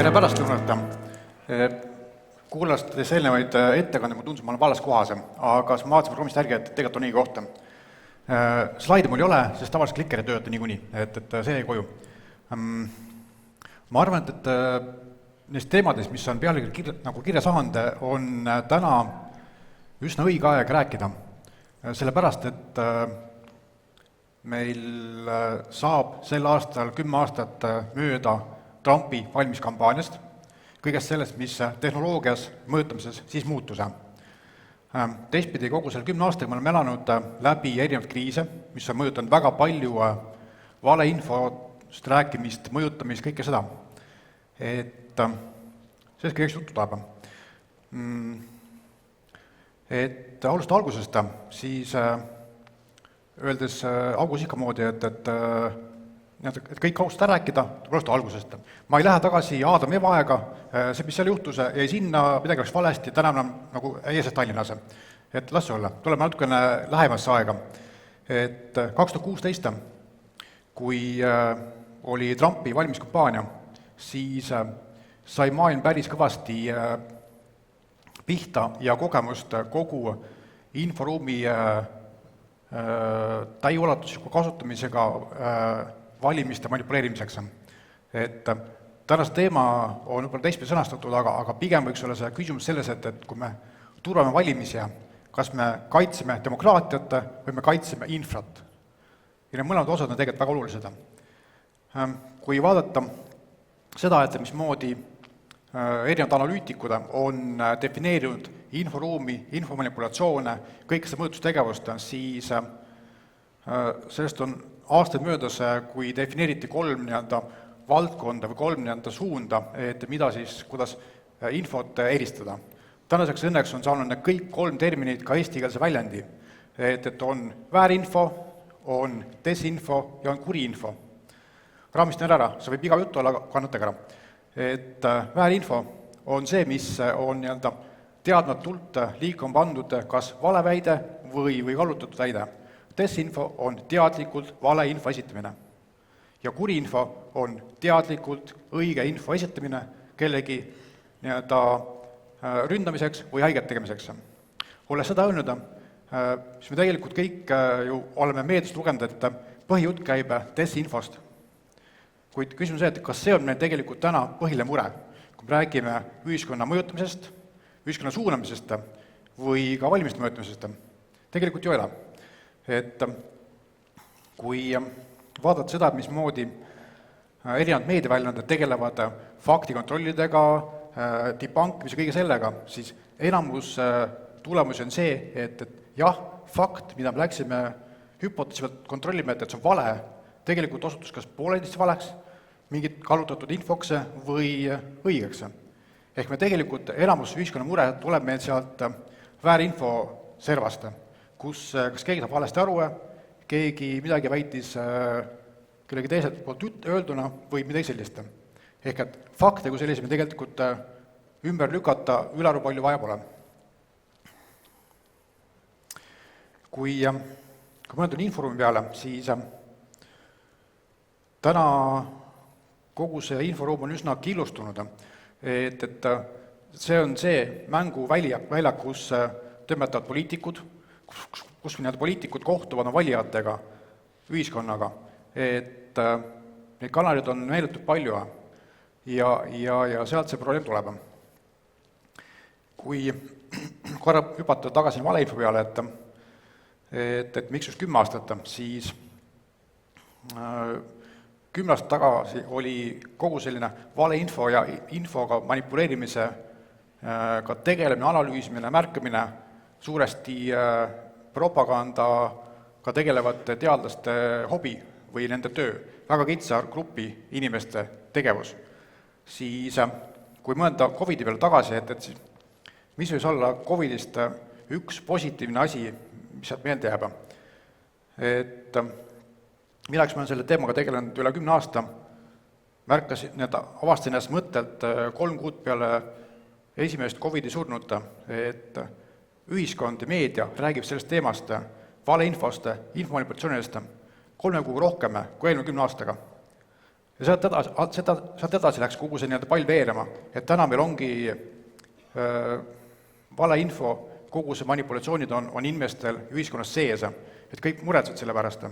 Tere pärastlõunat! Kuulastes eelnevaid ettekande, ma tundus, ma olen valles kohas, aga ma vaatasin ruumist järgi, et tegelikult on õige kohta. Slaide mul ei ole, sest tavaliselt klikker ei tööta niikuinii, et see jäi koju. Ma arvan, et neist teemadest, mis on pealegi kirja saanud, on täna üsna õige aeg rääkida. Sellepärast, et meil saab sel aastal 10 aastat mööda Trumpi valimiskampaaniast, kõigest sellest, mis tehnoloogias mõõtamises siis muutus. Teistpidi kogu selle 10 aastaga me oleme elanud läbi erinevaid kriise, mis on mõjutanud väga palju valeinfost rääkimist, mõjutamist, kõike seda. Et sellest kõigeks juttu tahab. Et alustada algusest, siis öeldes August moodi, et kõik alustada rääkida, tuleb alustada algusest. Ma ei lähe tagasi Aadam Eva aega, see, mis seal juhtus, jäi sinna, midagi oleks valesti, täna enam nagu eesest Tallinnas. Et las see olla, tuleme natukene lähemasse aega. Et 2016, kui oli Trumpi valimiskampaania, siis sai maailm päris kõvasti pihta ja kogemust kogu inforuumi täiulatusliku kasutamisega valimiste manipuleerimiseks. Et tänase teema on võib-olla teistpidi sõnastatud, aga pigem võiks olla see küsimus selles, et kui me turvame valimisi, kas me kaitseme demokraatiat või me kaitseme infrat. Ja need mõlemad osad on tegelikult väga olulised. Kui vaadata seda, et mismoodi erinevad analüütikud on defineerinud inforuumi, infomanipulatsioone, kõik see mõjutustegevust, siis sellest on aastaid möödas, kui defineeriti 3 valdkonda või 3 suunda, et mida siis, kuidas infot eristada. Tänaseks õnneks on saanud kõik 3 terminit ka eestikeelse väljendi, et on väärinfo, on desinfo ja on kuriinfo. Raamistan ära, see võib iga juttu olla, kannatage ära. Et väärinfo on see, mis on teadmatult liikuma pandud kas valeväide või kallutatud väide. Desinfo on teadlikult vale info esitamine ja kuriinfo on teadlikult õige info esitamine kellegi ründamiseks või haiget tegemiseks. Olles seda öelnud, siis me tegelikult kõik ju oleme meediast lugenud, et põhijutt käib desinfost. Kuid küsimus see, et kas see on meil tegelikult täna põhiline mure, kui me räägime ühiskonna mõjutamisest, ühiskonna suunamisest või ka valimiste mõjutamisest. Tegelikult ju ei ole. Et kui vaadata seda, mismoodi erinevad meediaväljaanded tegelevad faktikontrollidega, debunkimise ja kõige sellega, siis enamus tulemusi on see, et jah, fakt, mida me läksime hüpoteesivalt kontrollime, et see on vale, tegelikult osutus kas poolenisti valeks, mingit kallutatud infoks või õigeks. Ehk me tegelikult enamus ühiskonna mure tuleb meil sealt väärinfo servast, kus kas keegi saab valesti aru, keegi midagi väitis kellegi teiselt poolt öelduna või midagi sellist. Ehk et fakte kui sellise me tegelikult ümber lükata ülearu palju vaja pole. Kui mõelda inforuumi peale, siis täna kogu see inforuum on üsna killustunud. Et see on see mänguväljak, kus tõmmetavad poliitikud, kus poliitikud kohtuvad valijatega, ühiskonnaga, et neid kanaleid on meeletult palju ja sealt see probleem tuleb. Kui korra hüpata tagasi valeinfo peale, et miks just 10 aastat, siis 10 aastat tagasi oli kogu selline valeinfo ja infoga manipuleerimise ka tegelemine, analüüsimine, märkamine suuresti propagandaga tegelevate teadlaste hobi või nende töö, väga kitsa grupi inimeste tegevus. Siis kui mõelda COVID-i peale tagasi, et mis võis olla COVID-ist üks positiivne asi, mis sealt meelde jääb. Et milleks ma olen selle teemaga tegelenud üle 10 aasta, avastasin ennast mõttelt 3 kuud peale esimest COVID-i surnut, et ühiskond ja meedia räägib sellest teemast, valeinfost, infomanipulatsioonidest 3 kuu rohkem kui eelmine 10 aastaga. Ja sealt edasi läks kogu see nii-öelda pall veerema, et täna meil ongi valeinfo, kogu see manipulatsioonid on inimestel ühiskonnas sees, et kõik muretsevad selle pärast.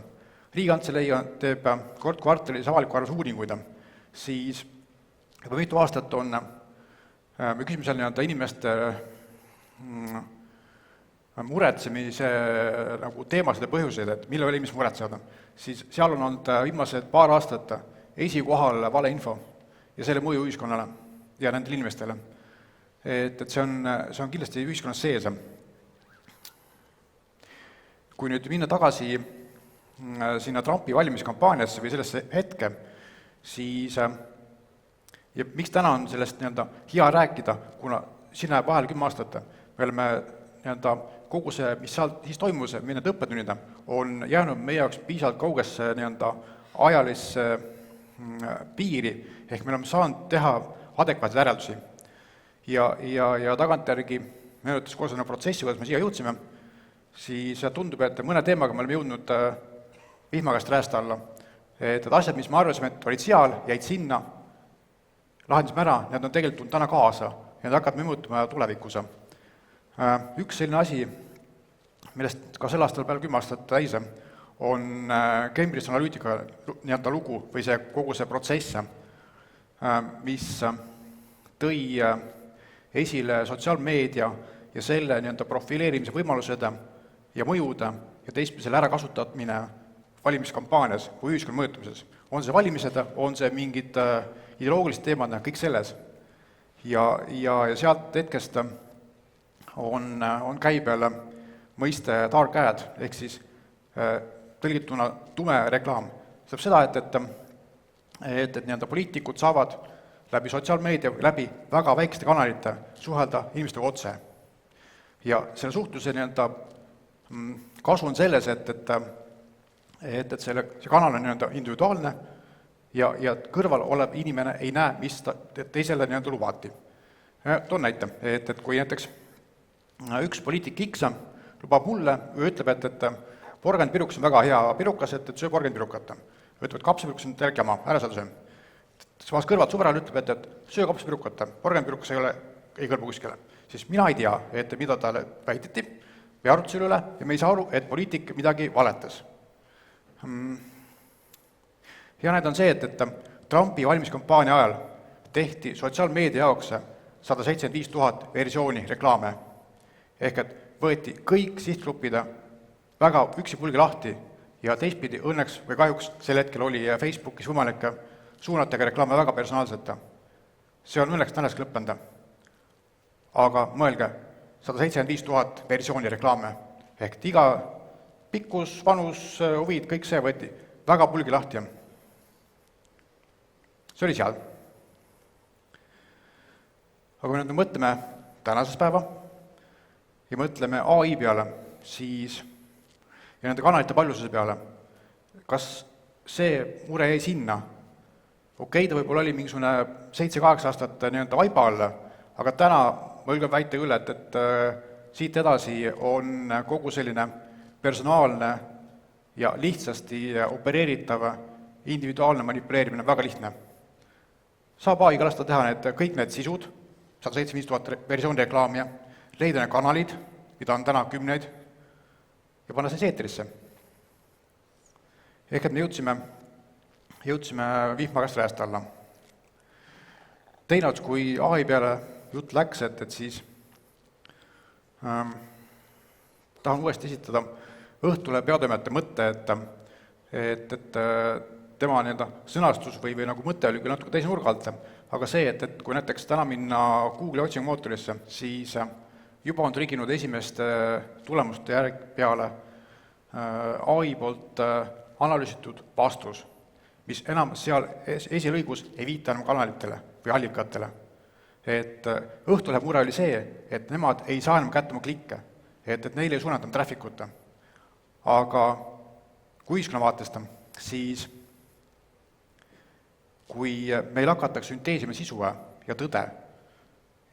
Riigikantselei teeb kord kvartalis avaliku arvus uuringuid, siis juba mitu aastat me küsime seal nii-öelda inimeste muretsemise nagu teemasid ja põhjuseid, et mille oli inimesed muretsevad, siis seal on olnud viimased paar aastat esikohal valeinfo ja selle mõju ühiskonnale ja nendele inimestele. Et see on kindlasti ühiskonnas sees. Kui nüüd minna tagasi sinna Trumpi valimiskampaaniasse või sellesse hetke, siis ja miks täna on sellest nii-öelda hea rääkida, kuna sinna jääb vahel 10 aastat, me oleme nii-öelda kogu see, mis seal siis toimus, meie need õppetunnid on jäänud meie jaoks piisavalt kaugesse nii-öelda ajalisse piiri, ehk me oleme saanud teha adekvaatseid järeldusi. Ja tagantjärgi meenutas koos selle protsessi, kuidas me siia jõudsime, siis tundub, et mõne teemaga me oleme jõudnud vihmakast räästa alla. Et asjad, mis me arvasime, et olid seal, jäid sinna, lahendasime ära, need on tegelikult tulnud täna kaasa ja need hakkavad muutuma tulevikus. Üks selline asi, millest ka sel aastal peale 10 aastat täis, on Cambridge Analytica nii-öelda lugu või see kogu see protsess, mis tõi esile sotsiaalmeedia ja selle nii-öelda profileerimise võimalused ja mõjud ja teistpidi selle ärakasutamine valimiskampaanias või ühiskonna mõjutamises. On see valimised, on see mingid ideoloogilised teemad, kõik selles. Ja sealt hetkest on käibel mõiste dark ad, ehk siis tõlgituna tume reklaam. See seda, et nii-öelda poliitikud saavad läbi sotsiaalmeedia, läbi väga väikeste kanalite suhelda inimestega otse. Ja selle suhtluse nii-öelda kasu on selles, et see kanal on nii-öelda individuaalne ja kõrval olev inimene ei näe, mis teisele nii-öelda lubati. Toon näite, et kui näiteks üks poliitik X lubab mulle või ütleb, et porgandipirukas on väga hea pirukas, et söö porgandipirukat. Ütleb, et kapsapirukas on terve jama, ära seda söö. Samas kõrvalt suveral ütleb, et söö kapsapirukat, porgandipirukas ei kõlba kuskile. Siis mina ei tea, et mida talle väideti või arutuse üle ja me ei saa aru, et poliitik midagi valetas. Hea näide on see, et Trumpi valimiskampaania ajal tehti sotsiaalmeedia jaoks 175 000 versiooni reklaame. Ehk et võeti kõik sihtgruppide väga üksipulgi lahti ja teistpidi õnneks või kahjuks sel hetkel oli Facebookis võimalik suunata ka reklaame väga personaalselt. See on õnneks tänaseks lõppenud. Aga mõelge, 175 000 versiooni reklaame. Ehk iga pikkus, vanus, huvid, kõik see võeti väga pulgi lahti. See oli seal. Aga kui nüüd mõtleme tänases päeva ja mõtleme AI peale, siis ja nende kanalite paljususe peale, kas see mure jäi sinna? Okei, ta võib-olla oli mingisugune 7-8 aastat nii-öelda vaiba all, aga täna ma julgen väita küll, et siit edasi on kogu selline personaalne ja lihtsasti opereeritav individuaalne manipuleerimine väga lihtne. Saab AI-ga lasta teha kõik need sisud, 175 000 versiooni reklaami, leida need kanalid, mida on täna 10 ja panna see eetrisse. Ehk et me jõudsime vihmakast rääst alla. Teine ots, kui AI peale jutt läks, et siis tahan uuesti esitada Õhtule peatoimetaja mõtte, et tema nii-öelda sõnastus või nagu mõte oli küll natuke teise nurga alt, aga see, et kui näiteks täna minna Google'i otsingumootorisse, siis juba on triginud esimeste tulemuste peale AI poolt analüüsitud vastus, mis enam seal esilõigus ei viita enam kanalitele või allikatele. Et Õhtulehe mure oli see, et nemad ei saa enam kätte oma klikke, et neile ei suunata traffic'ut. Aga kui ühiskonna vaatest, siis kui meil hakatakse sünteesima sisu ja tõde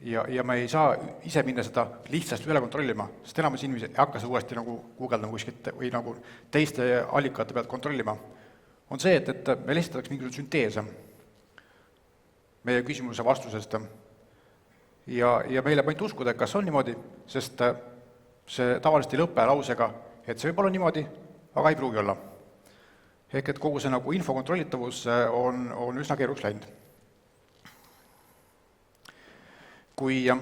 ja me ei saa ise minna seda lihtsasti üle kontrollima, sest enamus inimesi ei hakka seda uuesti nagu guugeldama kuskilt või nagu teiste allikate pealt kontrollima, on see, et meil esitatakse mingisugune sünteese meie küsimuse vastusest ja meile ainult uskuda, et kas on niimoodi, sest see tavaliselt ei lõpe lausega, et see võib olla niimoodi, aga ei pruugi olla. Ehk et kogu see nagu info kontrollitavus on üsna keeruks läinud. Kui nüüd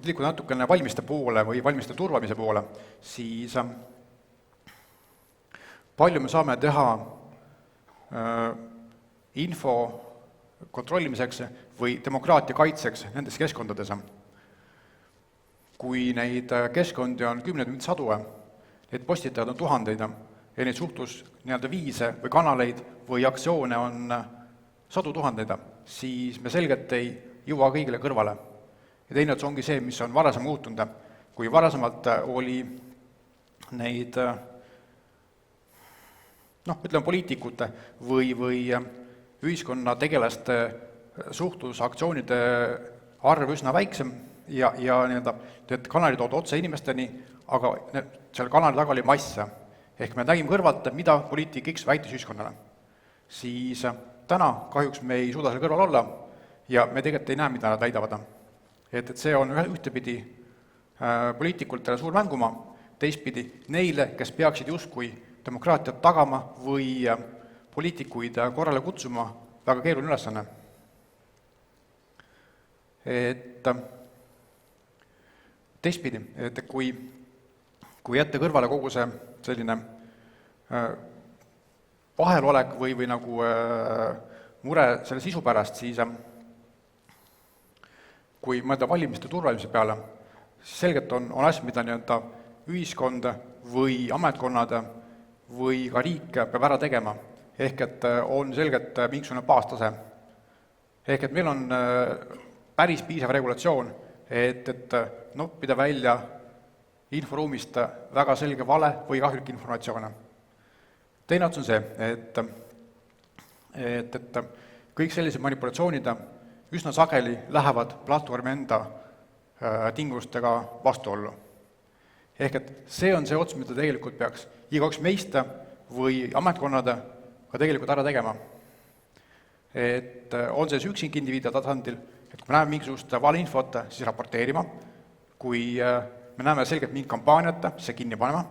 liikuda natukene valimiste poole või valimiste turvamise poole, siis palju me saame teha info kontrollimiseks või demokraatia kaitseks nendes keskkondades. Kui neid keskkondi on kümneid, mitte sadu, neid postitajad on tuhandeid ja neid suhtlusviise või kanaleid või aktsioone on sadu tuhandeid, siis me selgelt ei jõua kõigile kõrvale. Ja teine ongi see, mis on varasem muutunud. Kui varasemalt oli neid ütleme poliitikute või ühiskonna tegelaste suhtlusaktsioonide arv üsna väiksem ja need kanalid tood otse inimesteni, aga seal kanali taga oli mass. Ehk me nägime kõrvalt, mida poliitik X väitis ühiskonnale. Siis täna kahjuks me ei suuda selle kõrval olla ja me tegelikult ei näe, mida nad väidavad. Et see on ühtepidi poliitikultele suur mänguma, teistpidi neile, kes peaksid justkui demokraatiat tagama või poliitikuid korrale kutsuma, väga keeruline ülesanne. Et teistpidi, et kui jätta kõrvale kogu see selline vahelolek või nagu mure selle sisu pärast, siis kui mõelda valimiste turvalimise peale, siis selgelt on asjad, mida ühiskond või ametkonnad või ka riik peab ära tegema. Ehk et on selgelt mingisugune baastase. Ehk et meil on päris piisav regulatsioon, et noppida välja inforuumist väga selge vale või kahjulik informatsioone. Teine ots on see, et kõik sellised manipulatsioonid üsna sageli lähevad platvormi enda tingimustega vastuollu. Ehk et see on see ots, mida tegelikult peaks igaüks meist või ametkonnad ka tegelikult ära tegema. Et on see üksingi indiviidi tasandil, et kui me näeme mingisugust valeinfot, siis raporteerima, kui me näeme selgelt mingit kampaaniat, siis see kinni panema,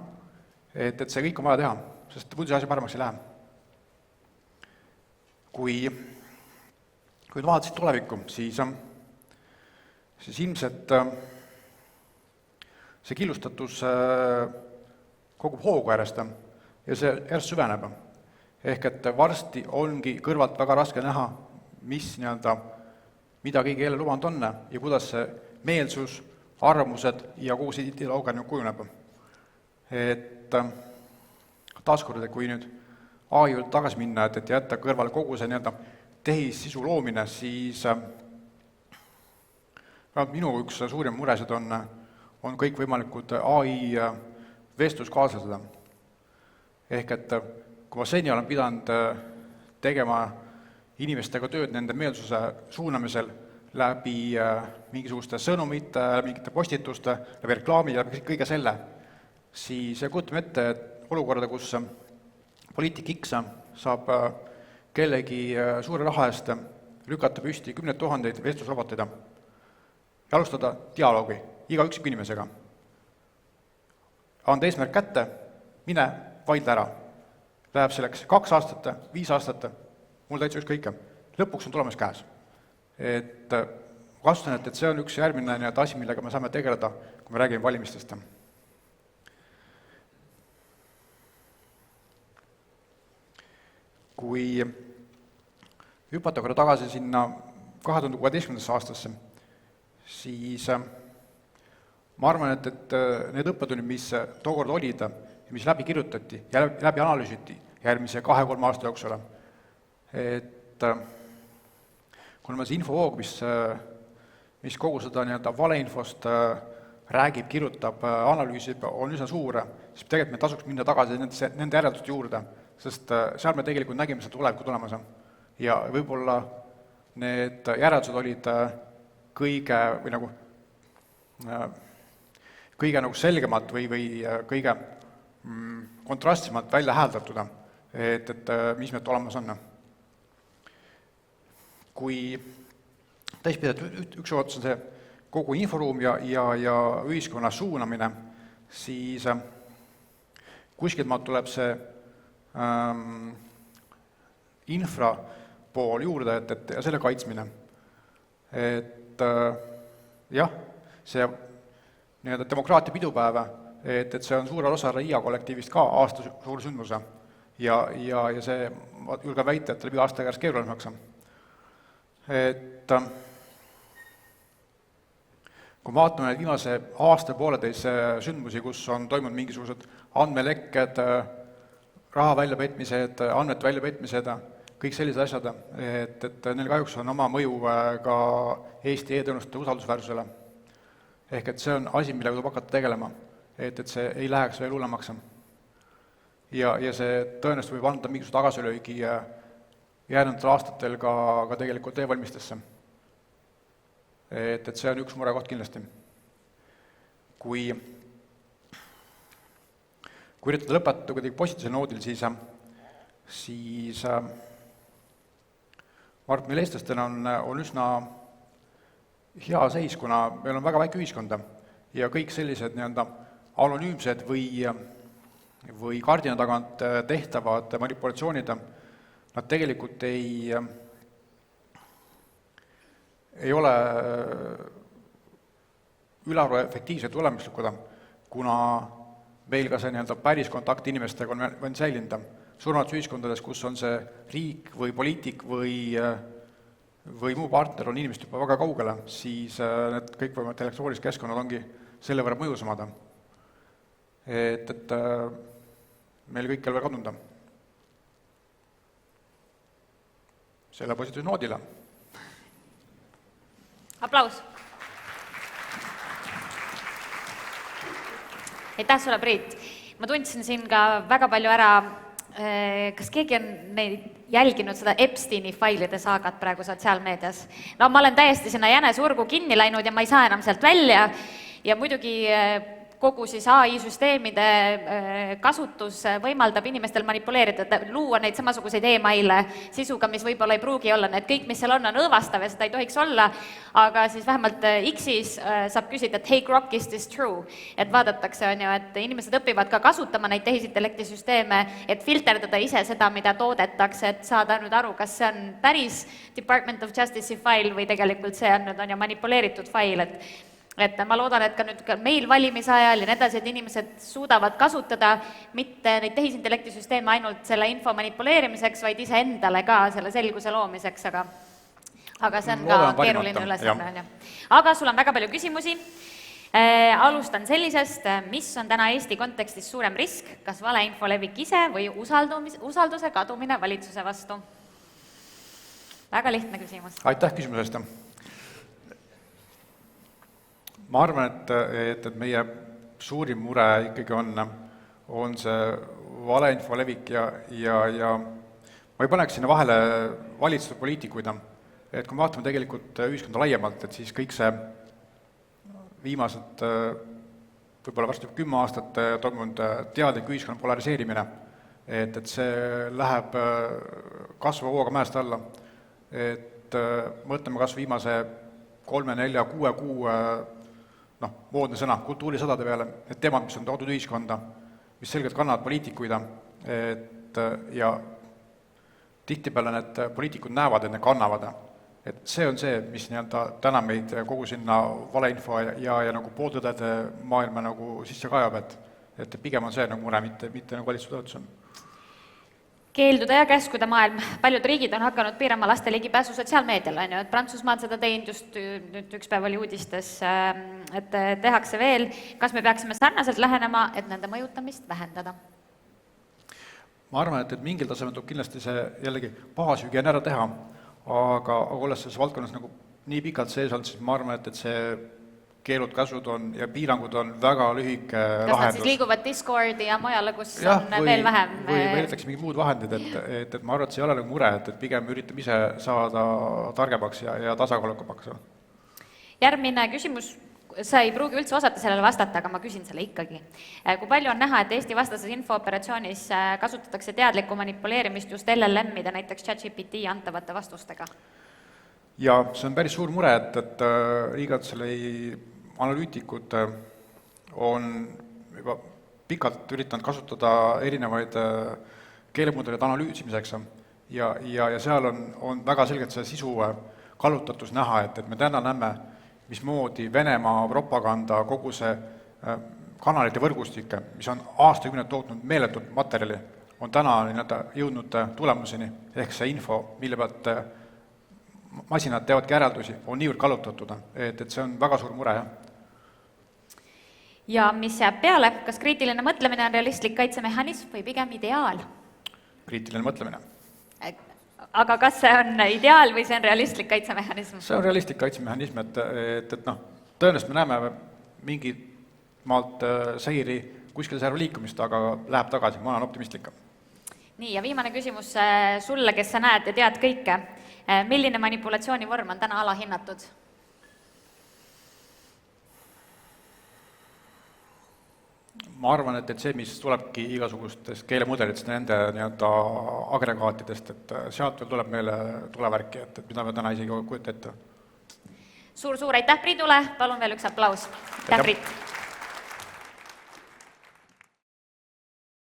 et see kõik on vaja teha, sest muidu asi paremaks ei lähe. Kui vaadasid tulevikku, siis ilmselt see killustatus kogub hoogu järjest ja see järjest süveneb. Ehk et varsti ongi kõrvalt väga raske näha, mida keegi jälle lubanud on ja kuidas see meelsus, arvamused ja kogu see ideoloogia kujuneb. Et taaskord, kui nüüd AI juurde tagasi minna, et jätta kõrvale kogu see tehissisu loomine, siis minu üks suurim muresid on kõik võimalikud AI vestluskaaslased. Ehk et kui ma seni olen pidanud tegema inimestega tööd nende meelsuse suunamisel läbi mingisuguste sõnumite, mingite postituste, läbi reklaami ja kõige selle, siis kujutame ette olukorda, kus poliitik X saab kellegi suure raha eest lükata püsti 10 000 vestlusroboteid ja alustada dialoogi iga üksiku inimesega. Anda eesmärk kätte, mine vaidle ära. Läheb selleks 2 aastat, 5 aastat, mul täitsa ükskõik. Lõpuks on tulemas käes. Et kasutan, et see on üks järgmine asi, millega me saame tegeleda, kui me räägime valimistest. Kui hüpata korra tagasi sinna 2016. aastasse, siis ma arvan, et need õppetunnid, mis tookord olid ja mis läbi kirjutati ja läbi analüüsiti järgmise 2-3 aasta jooksul, et kuna see infovoog, mis kogu seda valeinfost räägib, kirjutab, analüüsib, on üsna suur, siis tegelikult me tasuks minna tagasi nende järelduste juurde, sest seal me tegelikult nägime seda tulevikku tulemas. Ja võib-olla need järeldused olid kõige selgemalt või kõige kontrastsemalt välja hääldatud. et mis meil olemas on. Kui teistpidi, üks ots on see kogu inforuum ja ühiskonna suunamine, siis kuskilt maalt tuleb see infra pool juurde, ja selle kaitsmine. Et jah, see nii-öelda demokraatia pidupäeva, et see on suurel osa RIA kollektiivist ka aasta suur sündmuse ja see, ma julgen väita, et läbi aasta järjest keerulisemaks. Et kui me vaatame viimase aasta pooleteise sündmusi, kus on toimunud mingisugused andmelekked, raha väljapetmised, andmete väljapetmised, kõik sellised asjad, et neil kahjuks on oma mõju ka Eesti e-teenuste usaldusväärsusele. Ehk et see on asi, millega tuleb hakata tegelema, et see ei läheks veel hullemaks. Ja see tõenäoliselt võib anda mingisuguse tagasilöögi järgnevatel aastatel ka tegelikult e-valmistesse. Et see on üks murekoht kindlasti. Kui üritada lõpetada kuidagi positiivsel noodil, siis ma arvan, et meil eestlastena on üsna hea seis, kuna meil on väga väike ühiskonda ja kõik sellised nii-öelda anonüümsed või kardina tagant tehtavad manipulatsioonid, nad tegelikult ei ole ülearu efektiivselt tulemuslikud, kuna meil ka see nii-öelda päris kontakt inimestega on säilinud. Surmatus ühiskondades, kus on see riik või poliitik või muu partner on inimest juba väga kaugele, siis need kõikvõimad elektroonilised keskkonnad ongi selle võrra mõjusamad. Et meil kõik ei ole kadunud. Selle positiivse noodile. Aplaus. Aitäh sulle, Priit. Ma tundsin siin ka väga palju ära, kas keegi on neid jälginud seda Epsteini failide saagat praegu sotsiaalmeedias. No ma olen täiesti sinna jänesurgu kinni läinud ja ma ei saa enam sealt välja ja muidugi kogu siis AI-süsteemide kasutus võimaldab inimestel manipuleerida, luua neid samasuguseid e-maile sisuga, mis võib-olla ei pruugi olla. Need kõik, mis seal on õõvastav ja seda ei tohiks olla, aga siis vähemalt X-is saab küsida, et hey Grok, is this true? Et vaadatakse, on ju, et inimesed õpivad ka kasutama neid tehisintellektisüsteeme, et filterdada ise seda, mida toodetakse, et saada nüüd aru, kas see on päris Department of Justice'i fail või tegelikult see on ju manipuleeritud fail, et ma loodan, et ka nüüd ka meil valimise ajal ja need edasi, et inimesed suudavad kasutada mitte neid tehisintellektisüsteeme ainult selle info manipuleerimiseks, vaid ise endale ka selle selguse loomiseks, aga see on ka keeruline ülesanne. Aga sul on väga palju küsimusi. Alustan sellisest, mis on täna Eesti kontekstis suurem risk, kas valeinfo levik ise või usalduse kadumine valitsuse vastu? Väga lihtne küsimus. Aitäh küsimusest. Ma arvan, et meie suurim mure ikkagi on see valeinfo levik ja ma ei paneks sinna vahele valitsuse poliitikuid, et kui me vaatame tegelikult ühiskonda laiemalt, et siis kõik see viimased võib-olla varsti 10 aastat toimunud teadlik ühiskonna polariseerimine, et see läheb kasvava hooga mäest alla. Et mõtleme kas viimase 3, 4, 6 kuu moodne sõna, kultuurisõdade peale, need teemad, mis on toodud ühiskonda, mis selgelt kannavad poliitikuid, ja tihtipeale need poliitikud näevad, et need kannavad. Et see on see, mis täna meid kogu sinna valeinfo ja nagu pooltõdede maailma nagu sisse kajab, et pigem on see nagu mure, mitte nagu valitsustoetus on. Keelduda ja käskuda maailm. Paljud riigid on hakanud piirama laste ligipääsu sotsiaalmeediale, et Prantsusmaad seda teinud just nüüd üks päev oli uudistes, et tehakse veel. Kas me peaksime sarnaselt lähenema, et nende mõjutamist vähendada? Ma arvan, et mingil tasemel tuleb kindlasti see jällegi baashügieen ära teha, aga olles selles valdkonnas nagu nii pikalt sees olnud, siis ma arvan, et see keelud, käsud ja piirangud on väga lühike lahendus. Kas nad siis liiguvad Discordi ja mujale, kus on veel vähem? Või võidetaks mingid muud vahendid, et ma arvan, et see ei ole nagu mure, et pigem üritame ise saada targemaks ja tasakaalukamaks. Järgmine küsimus, sa ei pruugi üldse osata sellele vastata, aga ma küsin selle ikkagi. Kui palju on näha, et Eesti vastases infooperatsioonis kasutatakse teadlikku manipuleerimist just LLM-ide, näiteks ChatGPT antavate vastustega? Ja see on päris suur mure, et Riigikantselei analüütikud on juba pikalt üritanud kasutada erinevaid keelemudelid analüüsimiseks ja seal on väga selgelt see sisu kallutatus näha, et me täna näeme, mismoodi Venemaa propaganda, kogu see kanalite võrgustike, mis on aastakümneid tootnud meeletut materjali, on täna jõudnud tulemuseni, ehk see info, mille pealt masinad teevadki järeldusi, on niivõrd kallutatud, et see on väga suur mure, jah. Ja mis jääb peale, kas kriitiline mõtlemine on realistlik kaitsemehhanism või pigem ideaal? Kriitiline mõtlemine. Aga kas see on ideaal või see on realistlik kaitsemehhanism? See on realistlik kaitsemehhanism, et tõenäoliselt me näeme mingi maalt seiri kuskil serva liikumist, aga läheb tagasi, ma olen optimistlik. Nii, ja viimane küsimus sulle, kes sa näed ja tead kõike. Milline manipulatsioonivorm on täna alahinnatud? Ma arvan, et see, mis tulebki igasugustest keelemudelitest, nende agregaatidest, et sealt veel tuleb meile tulevärki, et mida me täna isegi kujuta ette. Suur aitäh Priidule, palun veel üks aplaus. Aitäh, Priit!